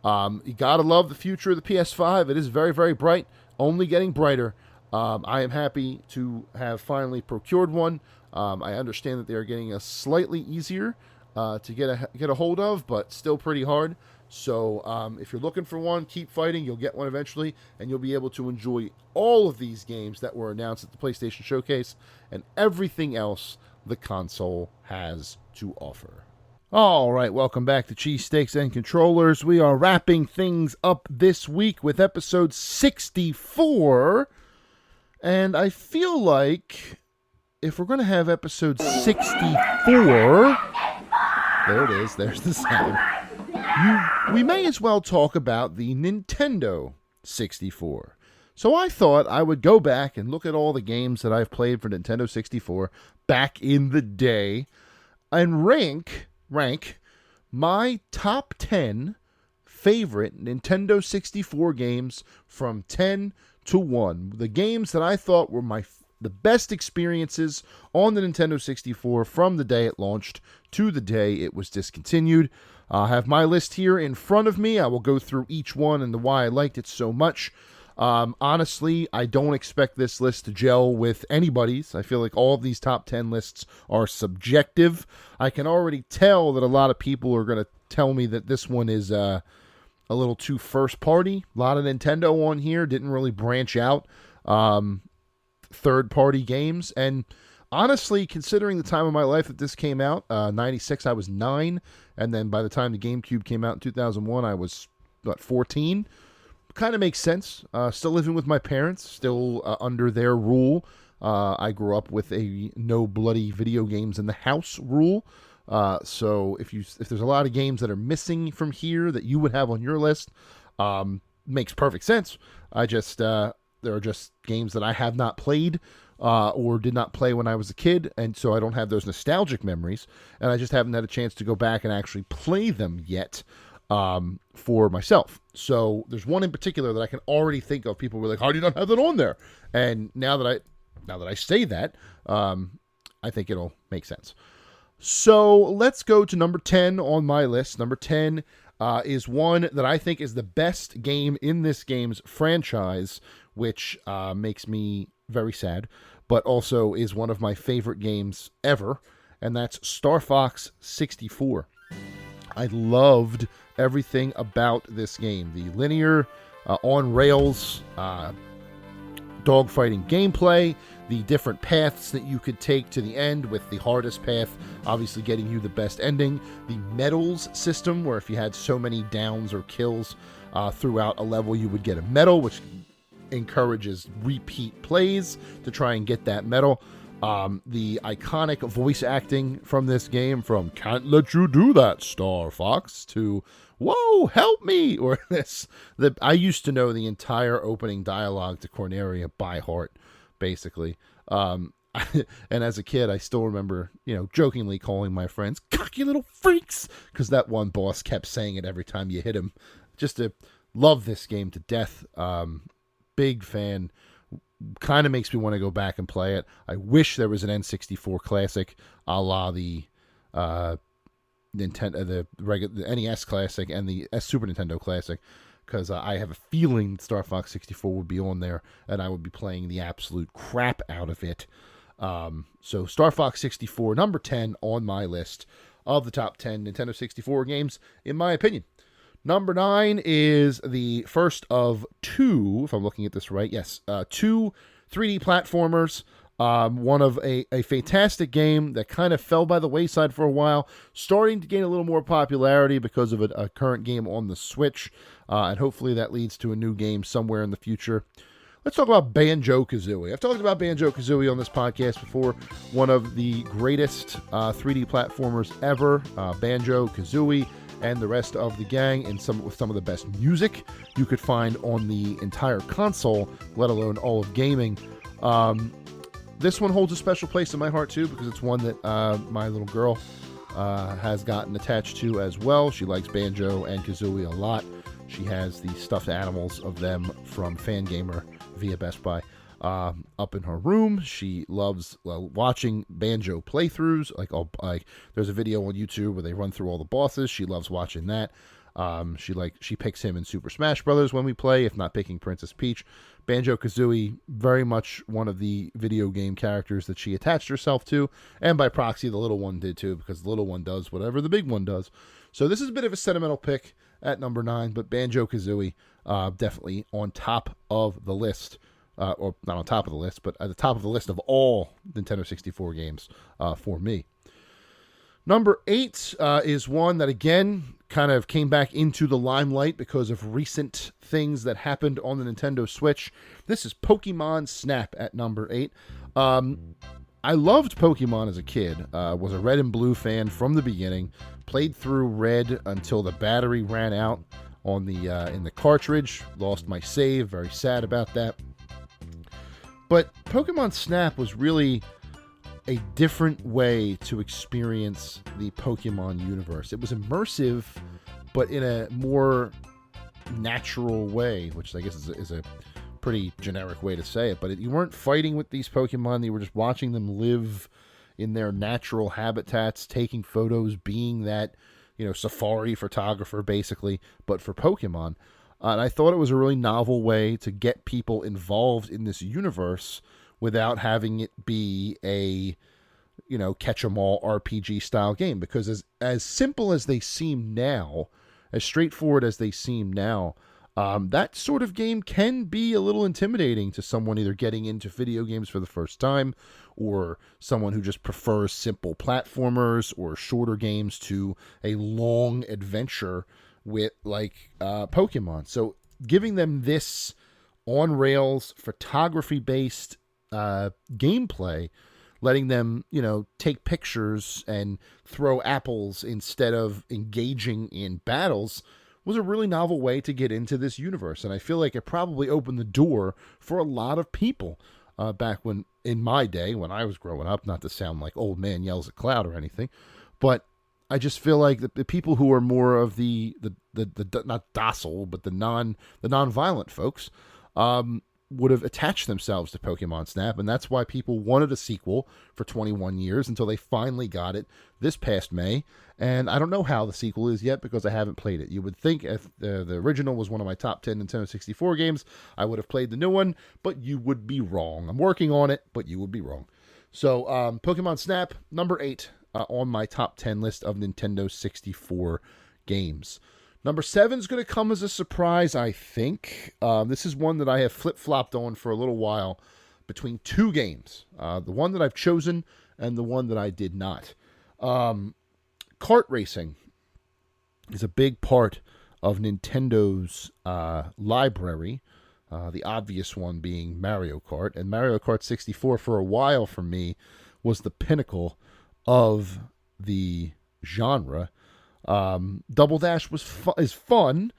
you gotta love the future of the PS5. It is very, very bright, only getting brighter. I am happy to have finally procured one. I understand that they are getting a slightly easier to get a hold of, but still pretty hard. So if you're looking for one, keep fighting. You'll get one eventually, and you'll be able to enjoy all of these games that were announced at the PlayStation Showcase and everything else the console has to offer. All right, welcome back to Cheesesteaks and Controllers. We are wrapping things up this week with episode 64, and I feel like if we're going to have episode 64, there it is, there's the sound, we may as well talk about the Nintendo 64. So I thought I would go back and look at all the games that I've played for Nintendo 64 back in the day and rank my top 10 favorite Nintendo 64 games from 10 to 1. The games that I thought were the best experiences on the Nintendo 64 from the day it launched to the day it was discontinued. I have my list here in front of me. I will go through each one and why I liked it so much. Honestly, I don't expect this list to gel with anybody's. I feel like all of these top 10 lists are subjective. I can already tell that a lot of people are going to tell me that this one is a little too first party. A lot of Nintendo on here, didn't really branch out third party games. And Honestly, considering the time of my life that this came out, 96, I was 9. And then by the time the GameCube came out in 2001, I was, 14? Kind of makes sense. Still living with my parents, still under their rule. I grew up with a no bloody video games in the house rule. So if there's a lot of games that are missing from here that you would have on your list, makes perfect sense. There are just games that I have not played or did not play when I was a kid, and so I don't have those nostalgic memories, and I just haven't had a chance to go back and actually play them yet for myself. So there's one in particular that I can already think of. People were like, "How do you not have that on there?" And now that I say that, I think it'll make sense. So let's go to number 10 on my list. Number 10 is one that I think is the best game in this game's franchise, which makes me very sad, but also is one of my favorite games ever, and that's Star Fox 64. I loved everything about this game. The linear, on-rails, dogfighting gameplay, the different paths that you could take to the end, with the hardest path obviously getting you the best ending, the medals system, where if you had so many downs or kills throughout a level, you would get a medal, which encourages repeat plays to try and get that medal. The iconic voice acting from this game, from "Can't let you do that, Star Fox," to "Whoa, help me!" or this. I used to know the entire opening dialogue to Corneria by heart, basically. And as a kid, I still remember, jokingly calling my friends "cocky little freaks," because that one boss kept saying it every time you hit him. Just to love this game to death. Big fan. Kind of makes me want to go back and play it. I wish there was an N64 classic, a la the Nintendo, the NES classic and the Super Nintendo classic, because I have a feeling Star Fox 64 would be on there, and I would be playing the absolute crap out of it. So Star Fox 64, number 10 on my list of the top 10 Nintendo 64 games, in my opinion. Number 9 is the first of two, if I'm looking at this right. Yes, two 3D platformers. One of a fantastic game that kind of fell by the wayside for a while, starting to gain a little more popularity because of a current game on the Switch, and hopefully that leads to a new game somewhere in the future. Let's talk about Banjo-Kazooie. I've talked about Banjo-Kazooie on this podcast before. One of the greatest 3D platformers ever. Banjo-Kazooie and the rest of the gang, and with some of the best music you could find on the entire console, let alone all of gaming. This one holds a special place in my heart too, because it's one that my little girl has gotten attached to as well. She likes Banjo and Kazooie a lot. She has the stuffed animals of them from Fangamer via Best Buy up in her room. She loves watching Banjo playthroughs. Like there's a video on YouTube where they run through all the bosses. She loves watching that. She picks him in Super Smash Brothers when we play, if not picking Princess Peach. Banjo-Kazooie, very much one of the video game characters that she attached herself to, and by proxy the little one did too, because the little one does whatever the big one does. So this is a bit of a sentimental pick at number 9, but Banjo-Kazooie definitely on top of the list. Or not on top of the list, but at the top of the list of all Nintendo 64 games for me. Number 8 is one that, again, kind of came back into the limelight because of recent things that happened on the Nintendo Switch. This is Pokemon Snap at number 8. I loved Pokemon as a kid. Was a Red and Blue fan from the beginning. Played through Red until the battery ran out on the in the cartridge. Lost my save. Very sad about that. But Pokemon Snap was really a different way to experience the Pokemon universe. It was immersive, but in a more natural way, which I guess is a pretty generic way to say it. But you weren't fighting with these Pokemon. You were just watching them live in their natural habitats, taking photos, being that, safari photographer, basically, but for Pokemon. And I thought it was a really novel way to get people involved in this universe without having it be a, catch-em-all RPG style game. Because as simple as they seem now, as straightforward as they seem now, That sort of game can be a little intimidating to someone either getting into video games for the first time or someone who just prefers simple platformers or shorter games to a long adventure with like Pokemon. So giving them this on-rails, photography-based gameplay, letting them, take pictures and throw apples instead of engaging in battles was a really novel way to get into this universe. And I feel like it probably opened the door for a lot of people back when, in my day, when I was growing up, not to sound like old man yells at cloud or anything, but I just feel like the people who are more of the not docile, but the non-violent folks, would have attached themselves to Pokemon Snap, and that's why people wanted a sequel for 21 years until they finally got it this past May. And I don't know how the sequel is yet because I haven't played it. You would think if the original was one of my top 10 Nintendo 64 games, I would have played the new one, but you would be wrong. I'm working on it, but you would be wrong. So Pokemon Snap, number 8 on my top 10 list of Nintendo 64 games. Number 7 is going to come as a surprise, I think. This is one that I have flip-flopped on for a little while between two games. The one that I've chosen and the one that I did not. Kart racing is a big part of Nintendo's library. The obvious one being Mario Kart. And Mario Kart 64 for a while for me was the pinnacle of the genre. Double Dash is fun.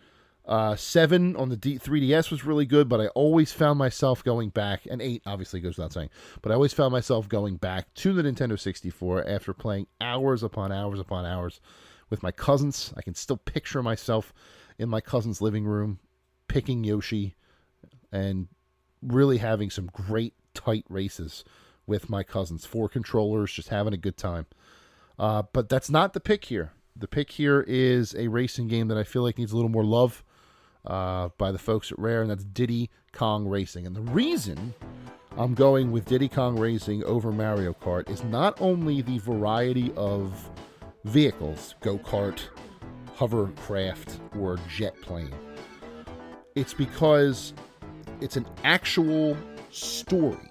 7 on the 3DS was really good, but I always found myself going back, and 8 obviously goes without saying, but I always found myself going back to the Nintendo 64 after playing hours upon hours upon hours with my cousins. I can still picture myself in my cousin's living room picking Yoshi and really having some great tight races with my cousins. 4 controllers, just having a good time. But that's not the pick here. The pick here is a racing game that I feel like needs a little more love by the folks at Rare, and that's Diddy Kong Racing. And the reason I'm going with Diddy Kong Racing over Mario Kart is not only the variety of vehicles, go-kart, hovercraft, or jet plane. It's because it's an actual story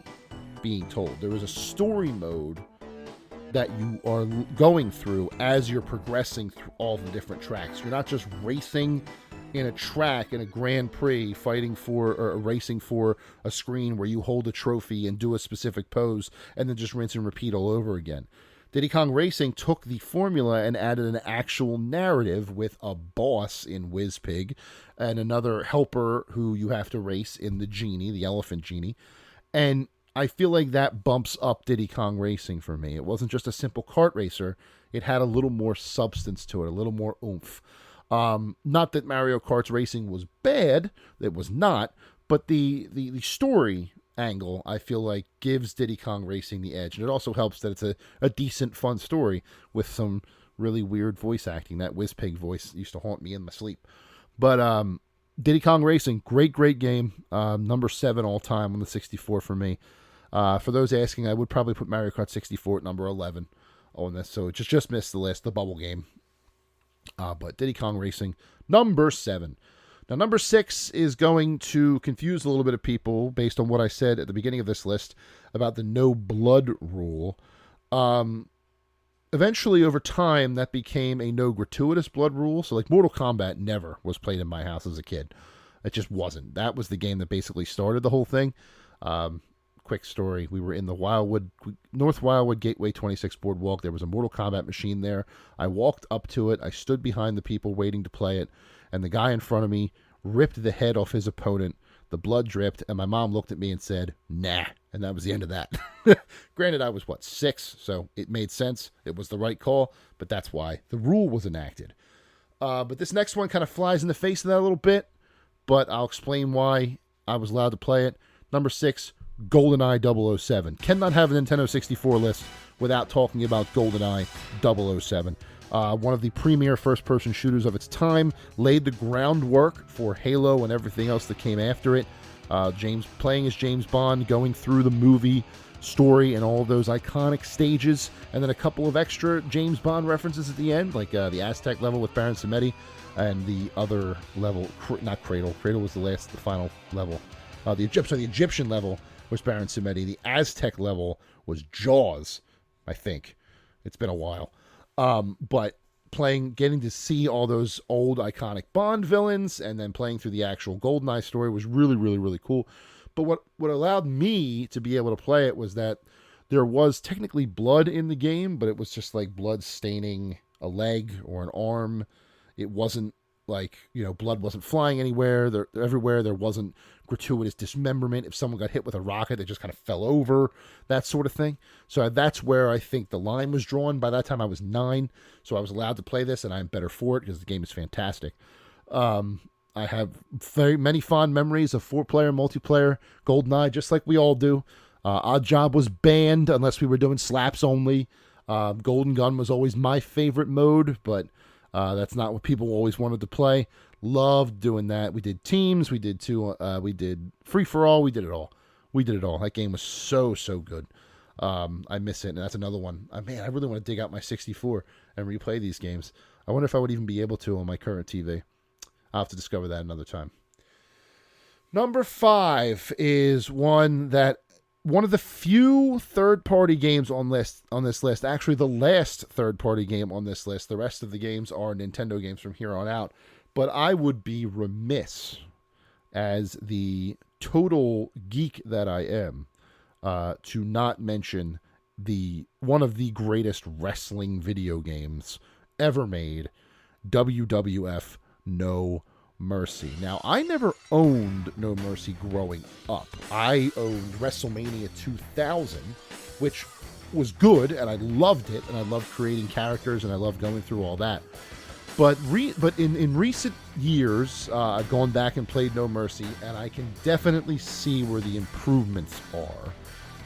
being told. There is a story mode that you are going through as you're progressing through all the different tracks. You're not just racing in a track in a Grand Prix, fighting for or racing for a screen where you hold a trophy and do a specific pose and then just rinse and repeat all over again. Diddy Kong Racing took the formula and added an actual narrative with a boss in WizPig and another helper who you have to race in the Genie, the Elephant Genie. And I feel like that bumps up Diddy Kong Racing for me. It wasn't just a simple kart racer. It had a little more substance to it, a little more oomph. Not that Mario Kart's racing was bad. It was not. But the story angle, I feel like, gives Diddy Kong Racing the edge. And it also helps that it's a decent, fun story with some really weird voice acting. That WizPig voice used to haunt me in my sleep. But Diddy Kong Racing, great game. Number 7 all time on the 64 for me. For those asking, I would probably put Mario Kart 64 at number 11 on this, so it just missed the list, the bubble game. But Diddy Kong Racing, number 7. Now, number 6 is going to confuse a little bit of people based on what I said at the beginning of this list about the no blood rule. Eventually, over time, that became a no gratuitous blood rule. So, like, Mortal Kombat never was played in my house as a kid. It just wasn't. That was the game that basically started the whole thing. Quick story. We were in the North Wildwood Gateway 26 boardwalk. There was a Mortal Kombat machine there. I walked up to it. I stood behind the people waiting to play it. And the guy in front of me ripped the head off his opponent. The blood dripped. And my mom looked at me and said, nah. And that was the end of that. Granted, I was, 6? So it made sense. It was the right call. But that's why the rule was enacted. But this next one kind of flies in the face of that a little bit. But I'll explain why I was allowed to play it. Number 6. GoldenEye 007. Cannot have a Nintendo 64 list without talking about GoldenEye 007. One of the premier first-person shooters of its time, laid the groundwork for Halo and everything else that came after it. Playing as James Bond, going through the movie story and all those iconic stages, and then a couple of extra James Bond references at the end, like the Aztec level with Baron Samedi, and the other level, not Cradle. Cradle was the final level. The Egyptian level was Baron Samedi. The Aztec level was Jaws, I think. It's been a while. But getting to see all those old iconic Bond villains and then playing through the actual GoldenEye story was really, really, really cool. But what allowed me to be able to play it was that there was technically blood in the game, but it was just like blood staining a leg or an arm. It wasn't like, blood wasn't flying anywhere. Everywhere. There wasn't gratuitous dismemberment. If someone got hit with a rocket, they just kind of fell over, that sort of thing. So that's where I think the line was drawn. By that time, I was 9, so I was allowed to play this, and I'm better for it because the game is fantastic. I have very many fond memories of 4-player multiplayer GoldenEye, just like we all do. Odd Job was banned unless we were doing slaps only. Golden Gun was always my favorite mode, but that's not what people always wanted to play. Loved doing that. We did teams. We did we did free for all. We did it all. That game was so good. I miss it, and that's another one. I really want to dig out my 64 and replay these games. I wonder if I would even be able to on my current TV. I'll have to discover that another time. Number 5 is one of the few third-party games on this list. Actually, the last third-party game on this list. The rest of the games are Nintendo games from here on out. But I would be remiss, as the total geek that I am, to not mention one of the greatest wrestling video games ever made, WWF No Mercy. Now, I never owned No Mercy growing up. I owned WrestleMania 2000, which was good, and I loved it, and I loved creating characters, and I loved going through all that. But in recent years, I've gone back and played No Mercy, and I can definitely see where the improvements are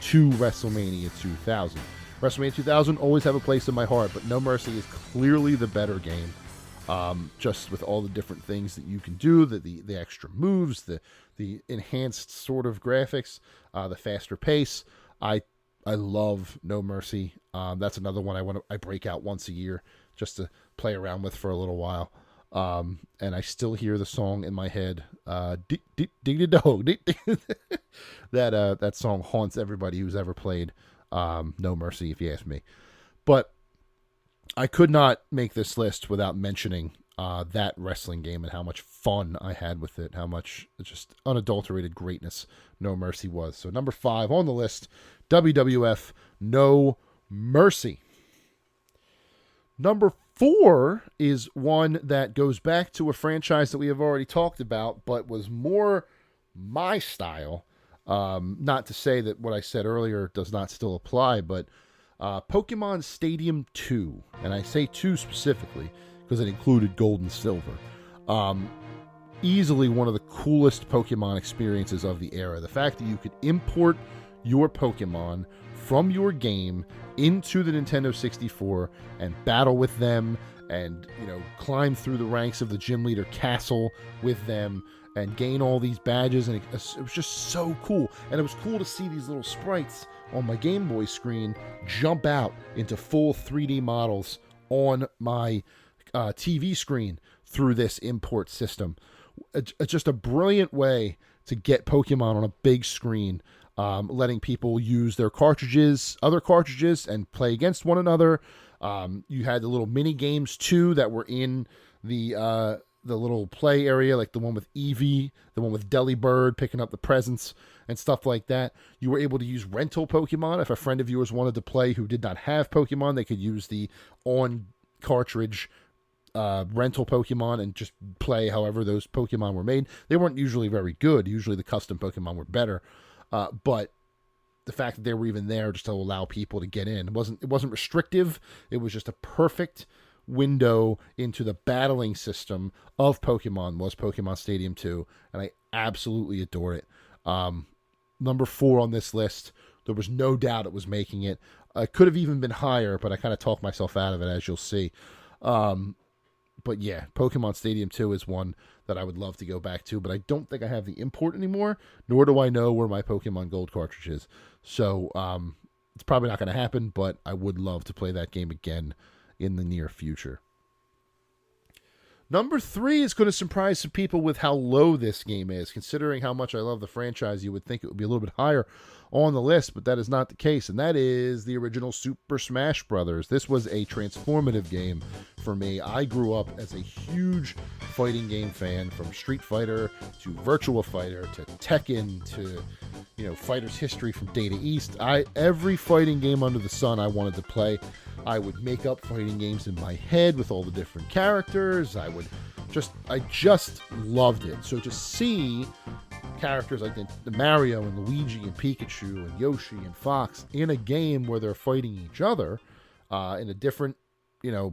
to WrestleMania 2000. WrestleMania 2000 always have a place in my heart, but No Mercy is clearly the better game. Just with all the different things that you can do, the extra moves, the enhanced sort of graphics, the faster pace. I love No Mercy. That's another one I break out once a year just to play around with for a little while. And I still hear the song in my head. That song haunts everybody who's ever played No Mercy, if you ask me. But I could not make this list without mentioning that wrestling game and how much fun I had with it, how much just unadulterated greatness No Mercy was. So number 5 on the list, WWF No Mercy. Number 4 is one that goes back to a franchise that we have already talked about, but was more my style. Not to say that what I said earlier does not still apply, but Pokemon Stadium 2, and I say 2 specifically because it included Gold and Silver. Easily one of the coolest Pokemon experiences of the era. The fact that you could import your Pokemon from your game into the Nintendo 64 and battle with them and, climb through the ranks of the gym leader castle with them and gain all these badges, and it was just so cool. And it was cool to see these little sprites on my Game Boy screen jump out into full 3D models on my TV screen through this import system. It's just a brilliant way to get Pokemon on a big screen, letting people use their other cartridges, and play against one another. You had the little mini games too that were in the little play area, like the one with Eevee, the one with Delibird picking up the presents and stuff like that. You were able to use rental Pokemon. If a friend of yours wanted to play who did not have Pokemon, they could use the on-cartridge rental Pokemon and just play however those Pokemon were made. They weren't usually very good. Usually the custom Pokemon were better. But the fact that they were even there just to allow people to get in. It wasn't restrictive. It was just a perfect window into the battling system of Pokemon was Pokemon Stadium 2, and I absolutely adore it. Number 4 on this list, there was no doubt it was making it. It could have even been higher, but I kind of talked myself out of it, as you'll see. yeah, Pokemon Stadium 2 is one that I would love to go back to, but I don't think I have the import anymore, nor do I know where my Pokemon Gold cartridge is. So it's probably not going to happen, but I would love to play that game again in the near future. Number 3 is going to surprise some people with how low this game is. Considering how much I love the franchise, you would think it would be a little bit higher on the list, but that is not the case, and that is the original Super Smash Bros. This was a transformative game for me. I grew up as a huge fighting game fan, from Street Fighter to Virtua Fighter to Tekken to Fighter's History from Data East. Every fighting game under the sun I wanted to play. I would make up fighting games in my head with all the different characters. I just loved it. So to see characters like the Mario and Luigi and Pikachu and Yoshi and Fox in a game where they're fighting each other in a different,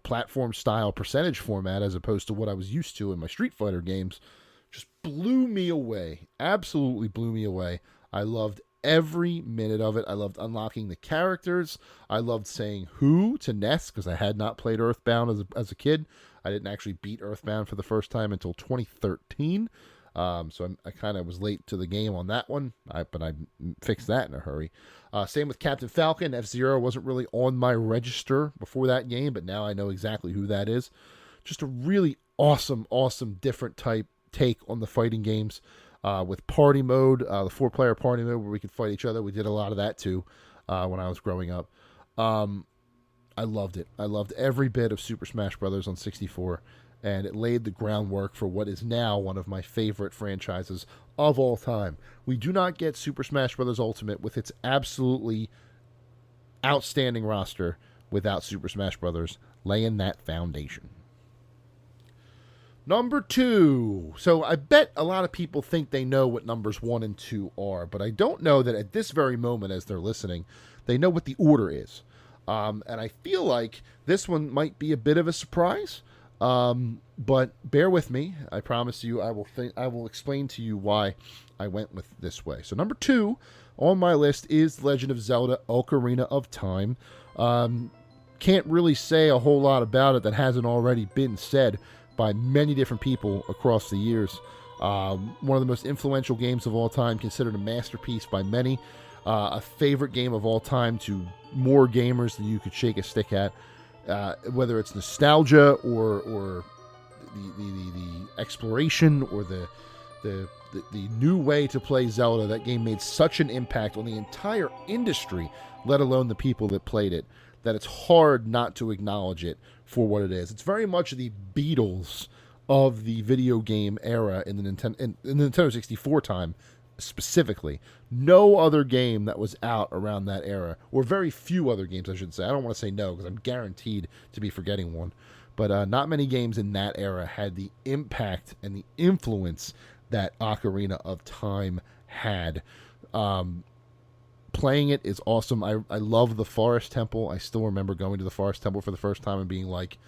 platform style percentage format as opposed to what I was used to in my Street Fighter games, just blew me away. Absolutely blew me away. I loved every minute of it. I loved unlocking the characters. I loved saying who to Ness because I had not played Earthbound as a kid. I didn't actually beat Earthbound for the first time until 2013. So I kind of was late to the game on that one, but I fixed that in a hurry. Same with Captain Falcon. F-Zero wasn't really on my register before that game, but now I know exactly who that is. Just a really awesome, different type take on the fighting games. With party mode, the 4-player party mode where we could fight each other. We did a lot of that too when I was growing up. I loved it. I loved every bit of Super Smash Bros. On 64, and it laid the groundwork for what is now one of my favorite franchises of all time. We do not get Super Smash Bros. Ultimate with its absolutely outstanding roster without Super Smash Bros. Laying that foundation. Number 2. So I bet a lot of people think they know what numbers 1 and 2 are, but I don't know that at this very moment as they're listening, they know what the order is. And I feel like this one might be a bit of a surprise, but bear with me. I promise you I will explain to you why I went with this way. So number 2 on my list is Legend of Zelda Ocarina of Time. Can't really say a whole lot about it that hasn't already been said by many different people across the years. One of the most influential games of all time, considered a masterpiece by many. A favorite game of all time to more gamers than you could shake a stick at. Whether it's nostalgia or the exploration or the new way to play Zelda, that game made such an impact on the entire industry, let alone the people that played it, that it's hard not to acknowledge it for what it is. It's very much the Beatles of the video game era in the Nintendo 64 time specifically. No other game that was out around that era, or very few other games I should say. I don't want to say no because I'm guaranteed to be forgetting one. But not many games in that era had the impact and the influence that Ocarina of Time had. Playing it is awesome. I love the Forest Temple. I still remember going to the Forest Temple for the first time and being like,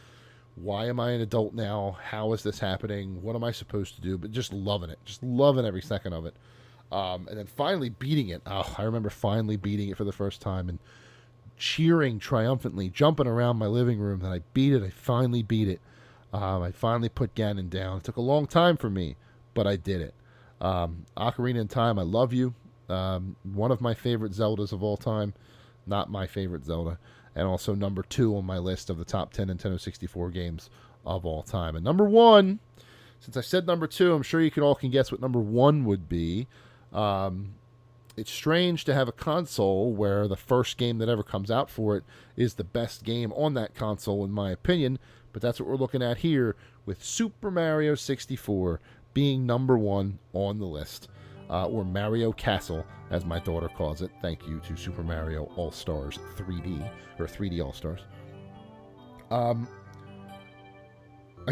why am I an adult now? How is this happening? What am I supposed to do? But just loving it. Just loving every second of it. And then finally beating it. Oh, I remember finally beating it for the first time and cheering triumphantly, jumping around my living room that I beat it. I finally beat it. I finally put Ganon down. It took a long time for me, but I did it. Ocarina of Time, I love you. One of my favorite Zeldas of all time. Not my favorite Zelda. And also number 2 on my list of the top 10 Nintendo 64 games of all time. And number 1, since I said number 2, I'm sure you all can guess what number 1 would be. It's strange to have a console where the first game that ever comes out for it is the best game on that console, in my opinion. But that's what we're looking at here with Super Mario 64 being number 1 on the list. Or Mario Castle, as my daughter calls it. Thank you to Super Mario All-Stars 3D, or 3D All-Stars. I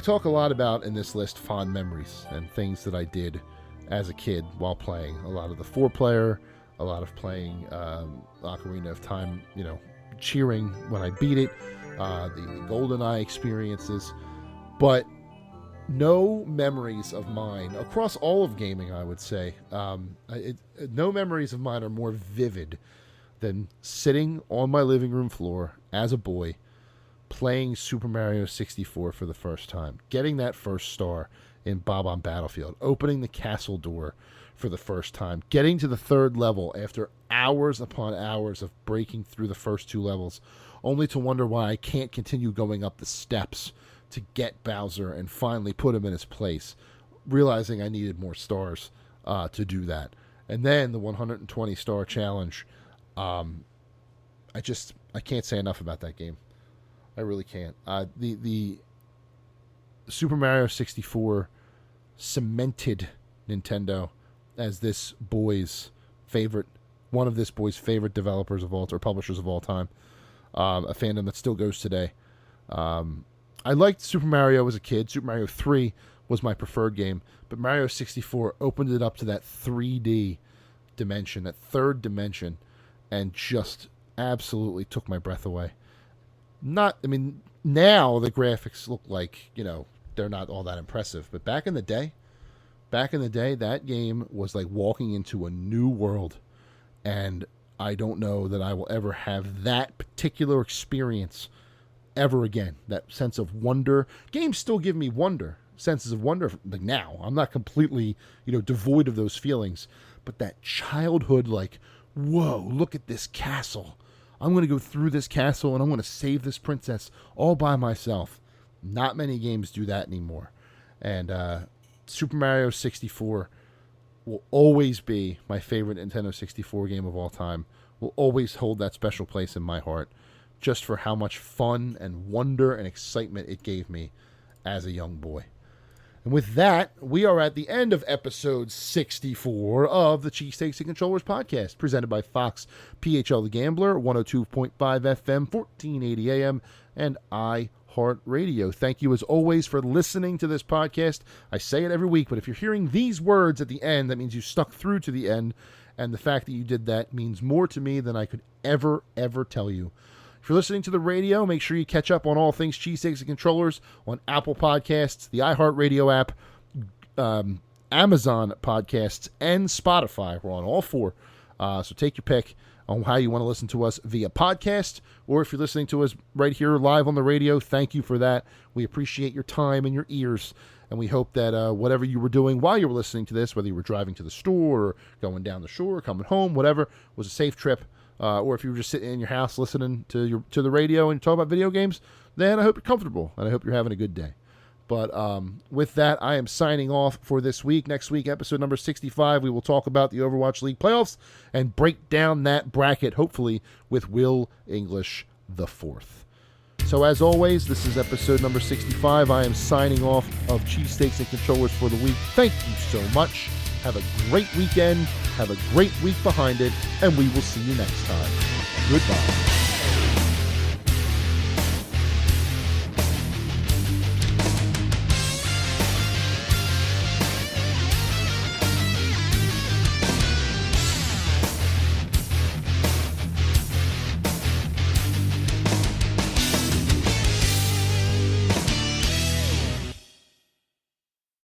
talk a lot about, in this list, fond memories and things that I did as a kid while playing. A lot of the 4-player, a lot of playing Ocarina of Time, cheering when I beat it, the GoldenEye experiences. But no memories of mine, across all of gaming, I would say, no memories of mine are more vivid than sitting on my living room floor as a boy, playing Super Mario 64 for the first time, getting that first star in Bob-omb Battlefield, opening the castle door for the first time, getting to the third level after hours upon hours of breaking through the first two levels, only to wonder why I can't continue going up the steps to get Bowser and finally put him in his place, realizing I needed more stars to do that. And then the 120 star challenge. I can't say enough about that game. I really can't. The Super Mario 64 cemented Nintendo as this boy's favorite, one of this boy's favorite developers of all, or publishers of all time. A fandom that still goes today. I liked Super Mario as a kid. Super Mario 3 was my preferred game, but Mario 64 opened it up to that 3D dimension, that third dimension, and just absolutely took my breath away. Now the graphics look like, they're not all that impressive, but back in the day, that game was like walking into a new world, and I don't know that I will ever have that particular experience ever again. That sense of wonder. Games still give me senses of wonder. Like now, I'm not completely, devoid of those feelings, but that childhood, like, whoa, look at this castle. I'm going to go through this castle and I'm going to save this princess all by myself. Not many games do that anymore. And Super Mario 64 will always be my favorite Nintendo 64 game of all time. Will always hold that special place in my heart, just for how much fun and wonder and excitement it gave me as a young boy. And with that, we are at the end of episode 64 of the Cheesesteaks and Controllers podcast, presented by Fox PHL The Gambler, 102.5 FM, 1480 AM, and iHeartRadio. Thank you, as always, for listening to this podcast. I say it every week, but if you're hearing these words at the end, that means you stuck through to the end, and the fact that you did that means more to me than I could ever tell you. If you're listening to the radio, make sure you catch up on all things Cheesesteaks and Controllers on Apple Podcasts, the iHeartRadio app, Amazon Podcasts, and Spotify. We're on all four. So take your pick on how you want to listen to us via podcast, or if you're listening to us right here live on the radio, thank you for that. We appreciate your time and your ears, and we hope that whatever you were doing while you were listening to this, whether you were driving to the store or going down the shore, coming home, whatever, was a safe trip. Or if you were just sitting in your house listening to the radio and talk about video games, then I hope you're comfortable and I hope you're having a good day. But with that, I am signing off for this week. Next week, episode number 65, we will talk about the Overwatch League playoffs and break down that bracket, hopefully, with Will English IV. So as always, this is episode number 65. I am signing off of Cheesesteaks and Controllers for the week. Thank you so much. Have a great weekend. Have a great week behind it. And we will see you next time. Goodbye.